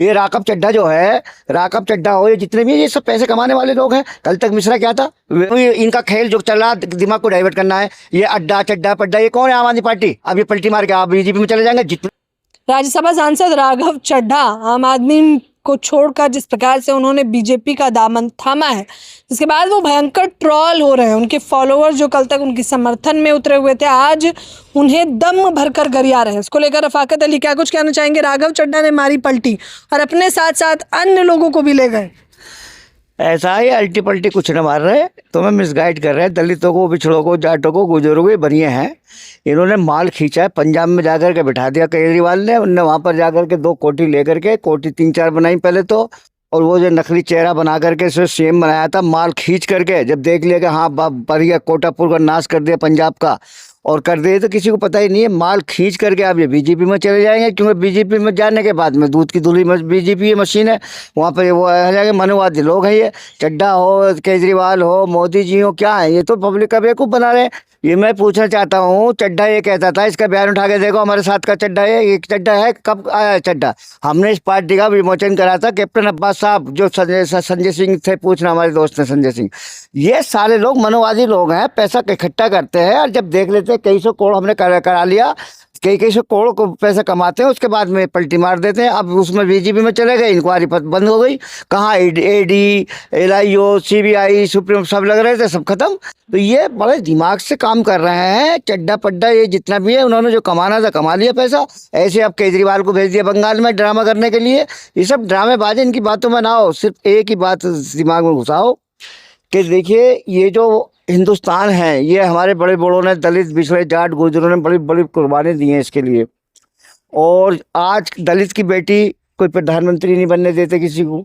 ये राकब चड्ढा जो है, राकब चड्ढा हो, ये जितने भी ये सब पैसे कमाने वाले लोग हैं। कल तक मिश्रा क्या था, इनका खेल जो चल रहा, दिमाग को डाइवर्ट करना है। ये अड्डा चड्ढा पड्डा, ये कौन है? आम आदमी पार्टी। अब ये पलटी मार के आप बीजेपी में चले जाएंगे। जितने राज्यसभा सांसद राघव चड्ढा आम आदमी को छोड़कर जिस प्रकार से उन्होंने बीजेपी का दामन थामा है, जिसके बाद वो भयंकर ट्रॉल हो रहे हैं। उनके फॉलोअर्स जो कल तक उनके समर्थन में उतरे हुए थे, आज उन्हें दम भरकर गरिया रहे हैं। इसको लेकर रफाकत अली क्या कुछ कहना चाहेंगे? राघव चड्ढा ने मारी पलटी और अपने साथ साथ अन्य लोगों को भी ले गए। ऐसा ही अल्टी पल्टी कुछ न मार रहे, तुम्हें मिसगाइड कर रहे हैं। दलितों को, पिछड़ों को, जाटों को, गुजरों को बनिए हैं। इन्होंने माल खींचा है, पंजाब में जाकर के बिठा दिया केजरीवाल ने। उनने वहाँ पर जाकर के 2 कोटी लेकर के, कोटी 3-4 बनाई पहले तो, और वो जो नकली चेहरा बना करके इसमें सीएम बनाया था, माल खींच करके जब देख लिया कि हाँ बढ़िया कोटापुर का नाश कर दिया पंजाब का, और कर दिए तो किसी को पता ही नहीं है। माल खींच करके आप ये बीजेपी में चले जाएंगे, क्योंकि बीजेपी में जाने के बाद में दूध की धुली बीजेपी की मशीन है। वहाँ पर वो जाके मनोवादी लोग हैं। ये चड्ढा हो, केजरीवाल हो, मोदी जी हो, क्या है ये? तो पब्लिक का बेवकूफ़ बना रहे हैं। ये मैं पूछना चाहता हूँ, चड्ढा ये कहता था, इसका बयान उठा के देखो, हमारे साथ का चड्ढा है, ये चड्ढा है। कब आया है चड्ढा? हमने इस पार्टी का विमोचन करा था, कैप्टन अब्बास साहब, जो संजय सिंह थे, पूछना हमारे दोस्त हैं संजय सिंह। ये सारे लोग मनोवादी लोग हैं, पैसा इकट्ठा करते हैं, और जब देख लेते हैं कई सौ करोड़ हमने करा लिया, कई सौ करोड़ को पैसा कमाते हैं, उसके बाद में पलटी मार देते हैं। अब उसमें बीजेपी में चले गए, इंक्वायरी बंद हो गई। कहाँ ईडी, LIO, CBI, सुप्रीम सब लग रहे थे, सब खत्म। तो ये बड़े दिमाग से काम कर रहे हैं। चड्ढा पड्डा ये जितना भी है, उन्होंने जो कमाना था कमा लिया पैसा। ऐसे अब केजरीवाल को भेज दिया बंगाल में ड्रामा करने के लिए। ये सब ड्रामेबाजी, इनकी बातों में ना हो, सिर्फ एक ही बात दिमाग में घुसाओ कि देखिए, ये जो हिंदुस्तान है, ये हमारे बड़े बड़ों ने, दलित, पिछड़े, जाट, गुजरों ने बड़ी बड़ी कुर्बानी दी हैं इसके लिए। और आज दलित की बेटी कोई प्रधानमंत्री नहीं बनने देते किसी को।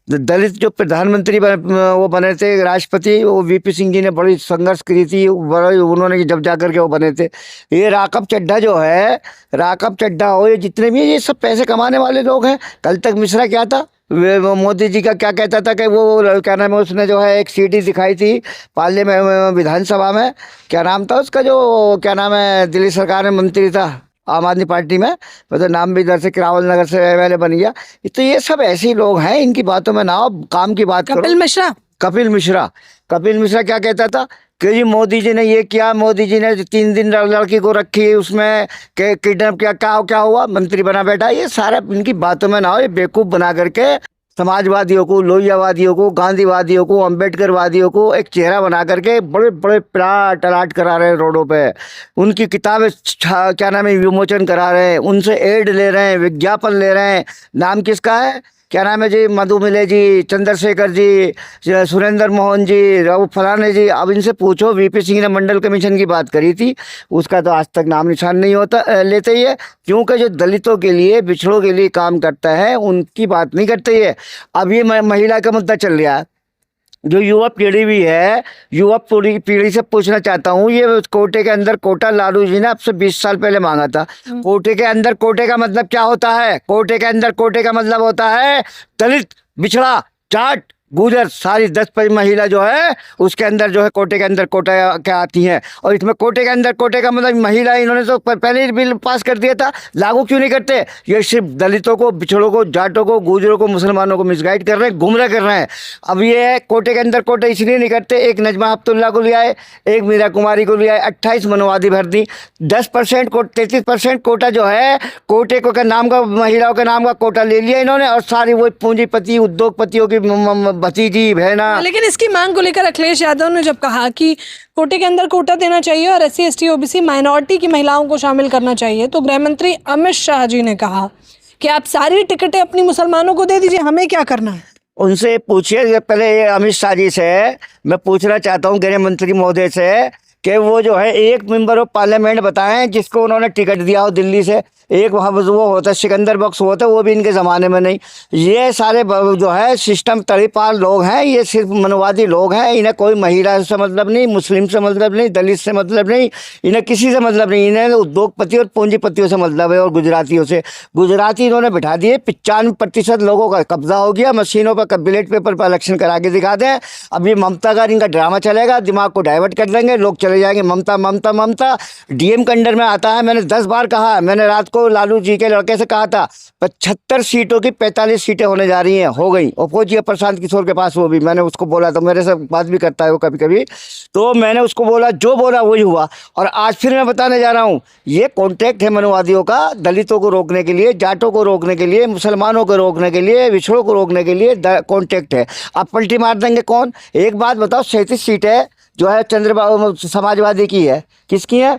दलित जो प्रधानमंत्री वो बने थे राष्ट्रपति, वो VP सिंह जी ने बड़ी संघर्ष करी थी, बड़ा उन्होंने जब जाकर के वो बने थे। ये राकब चड्ढा जो है, राकब चड्ढा हो, ये जितने भी ये सब पैसे कमाने वाले लोग हैं। कल तक मिश्रा क्या था, मोदी जी का क्या कहता था कि वो क्या नाम है, उसने जो है एक CD दिखाई थी पार्लियामेंट में, विधानसभा में, क्या नाम था उसका, जो क्या नाम है, दिल्ली सरकार में मंत्री था आम आदमी पार्टी में, मतलब नाम भी इधर से किरावल नगर से MLA बन गया। तो ये सब ऐसे ही लोग हैं, इनकी बातों में ना आओ, काम की बात करो। कपिल मिश्रा कपिल मिश्रा क्या कहता था कि जी मोदी जी ने ये किया, मोदी जी ने 3 दिन लड़की को रखी, उसमें किडनैप किया, क्या हुआ, मंत्री बना बैठा। ये सारा इनकी बातों में ना हो, ये बेवकूफ़ बना करके समाजवादियों को, लोहियावादियों को, गांधीवादियों को, अम्बेडकरवादियों को एक चेहरा बना करके बड़े बड़े प्लाट अलाट करा रहे हैं रोडों पे। उनकी किताबें क्या नाम है, विमोचन करा रहे हैं, उनसे एड ले रहे हैं, विज्ञापन ले रहे हैं। नाम किसका है, क्या नाम है जी, मधु मिले जी, चंद्रशेखर जी, सुरेंद्र मोहन जी, राव फलाने जी। अब इनसे पूछो, VP सिंह ने मंडल कमीशन की बात करी थी, उसका तो आज तक नाम निशान नहीं होता लेते ही है। क्योंकि जो दलितों के लिए, पिछड़ों के लिए काम करता है, उनकी बात नहीं करते ही है। अब ये महिला का मुद्दा चल रहा है, जो युवा पीढ़ी भी है, युवा पीढ़ी से पूछना चाहता हूँ, ये कोटे के अंदर कोटा लालू जी ने अब से 20 साल पहले मांगा था। कोटे के अंदर कोटे का मतलब क्या होता है? कोटे के अंदर कोटे का मतलब होता है दलित, पिछड़ा, जाट, गुजर, सारी 10 महिला जो है उसके अंदर जो है कोटे के अंदर कोटा क्या आती हैं। और इसमें कोटे के अंदर कोटे का मतलब महिला, इन्होंने तो पहले ही बिल पास कर दिया था, लागू क्यों नहीं करते? ये सिर्फ दलितों को, पिछड़ों को, जाटों को, गुजरों को, मुसलमानों को मिसगाइड कर रहे हैं, गुमराह कर रहे हैं। अब ये कोटे के अंदर कोटा इसलिए नहीं करते, एक नजमा अब्दुल्ला को ले आए, एक मीरा कुमारी को ले आए, 28 मनोवादी भर दी, 10% 33% कोटा जो है, कोटे को का नाम का, महिलाओं के नाम का कोटा ले लिया इन्होंने, और सारी वो पूंजीपति उद्योगपतियों की भतीजी बहना। लेकिन इसकी मांग को लेकर अखिलेश यादव ने जब कहा कि कोटे के अंदर कोटा देना चाहिए और SC ST OBC माइनॉरिटी की महिलाओं को शामिल करना चाहिए, तो गृह मंत्री अमित शाह जी ने कहा कि आप सारी टिकटें अपनी मुसलमानों को दे दीजिए, हमें क्या करना है? उनसे पूछिए, पहले अमित शाह जी से मैं पूछना चाहता हूँ, गृह मंत्री महोदय से, कि वो जो है एक मेंबर ऑफ पार्लियामेंट बताएं जिसको उन्होंने टिकट दिया हो दिल्ली से। एक वहाँ वो होता है सिकंदर बख्श होता है, वो भी इनके ज़माने में नहीं। ये सारे जो है सिस्टम तड़ीपार लोग हैं, ये सिर्फ मनोवादी लोग हैं। इन्हें कोई महिला से मतलब नहीं, मुस्लिम से मतलब नहीं, दलित से मतलब नहीं, इन्हें किसी से मतलब नहीं। इन्हें उद्योगपति और पूंजीपतियों से मतलब है, और गुजरातियों से। गुजराती इन्होंने बिठा दिए, 95% लोगों का कब्जा हो गया। मशीनों पर, बैलेट पेपर पर इलेक्शन करा के दिखा दें। अब ये ममता का इनका ड्रामा चलेगा, दिमाग को डाइवर्ट कर देंगे, लोग चले जाएंगे, ममता ममता ममता। डीएम के अंडर में आता है। मैंने 10 बार कहा है, मैंने रात को लालू जी के लड़के से कहा था 75 सीटों की 45 सीटें होने जा रही हैं, हो गई। और पहुंची प्रशांत किशोर के पास, वो भी मैंने उसको बोला, तो मेरे से बात भी करता है वो कभी कभी, तो मैंने उसको बोला, जो बोला वही हुआ। और आज फिर मैं बताने जा रहा हूँ, ये कॉन्ट्रैक्ट है मनुवादियों का, दलितों को रोकने के लिए, जाटों को रोकने के लिए, मुसलमानों को रोकने के लिए, विछड़ों को रोकने के लिए कॉन्ट्रैक्ट है। अब पलटी मार देंगे कौन? एक बात बताओ, 37 सीटें जो है चंद्रबाबू समाजवादी की है, किसकी है?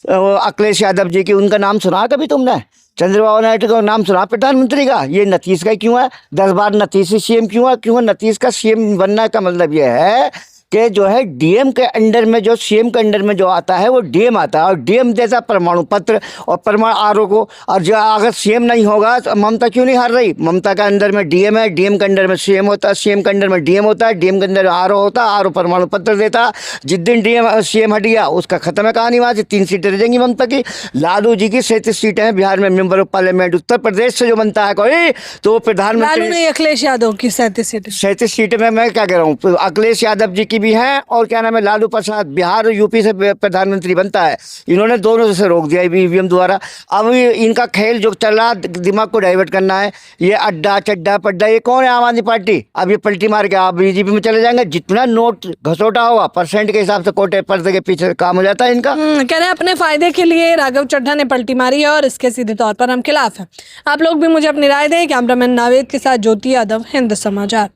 अखिलेश यादव जी की। उनका नाम सुना कभी तुमने? चंद्रबाबू नायडू का नाम सुना प्रधानमंत्री का? ये नीतीश का क्यों है? 10 बार नीतीश ही सीएम क्यों है? क्यों है नीतीश का सीएम बनने का मतलब ये है कि जो है डीएम के अंडर में, जो सीएम के अंडर में जो आता है वो डीएम आता है, और डीएम देता परमाणु पत्र और परमाणु आरओ को। और जो अगर सीएम नहीं होगा तो ममता क्यों नहीं हार रही? ममता के अंडर में डीएम है, डीएम के अंडर में सीएम होता है, सीएम के अंडर में डीएम होता है, डीएम के अंदर आरओ होता है, आरओ परमाणु पत्र देता। जिस दिन डीएम सीएम हट गया उसका खत्म है कहानी। वहाँ से 3 सीटें रह जाएंगी ममता की। लालू जी की 37 सीटें हैं बिहार में, member of parliament. Uttar Pradesh से जो बनता है कोई, तो वो प्रधानमंत्री। लालू नहीं, अखिलेश यादव की 37 सीटें। 37 सीटें में मैं क्या कह रहा हूँ, अखिलेश यादव जी की भी हैं, और क्या नाम है, लालू प्रसाद बिहार और यूपी से प्रधानमंत्री बनता है। इन्होंने दोनों से रोक दिया ईवीएम द्वारा। अब इनका खेल जो चल रहा, दिमाग को डाइवर्ट करना है, ये अड्डा चड्डा पड्डा, ये कौन है? आम आदमी पार्टी। अब ये पलटी मार के आप बीजेपी में चले जाएंगे। जितना नोट घसोटा होगा परसेंट के हिसाब से कोटे पर्दे के पीछे काम हो जाता है इनका। कह रहे हैं अपने फायदे के लिए राघव चड्ढा ने पलटी मारी है और इसके सीधे तौर पर हम खिलाफ हैं। आप लोग भी मुझे अपनी राय दें। कैमरामैन नावेद के साथ ज्योति यादव, हिंद समाचार।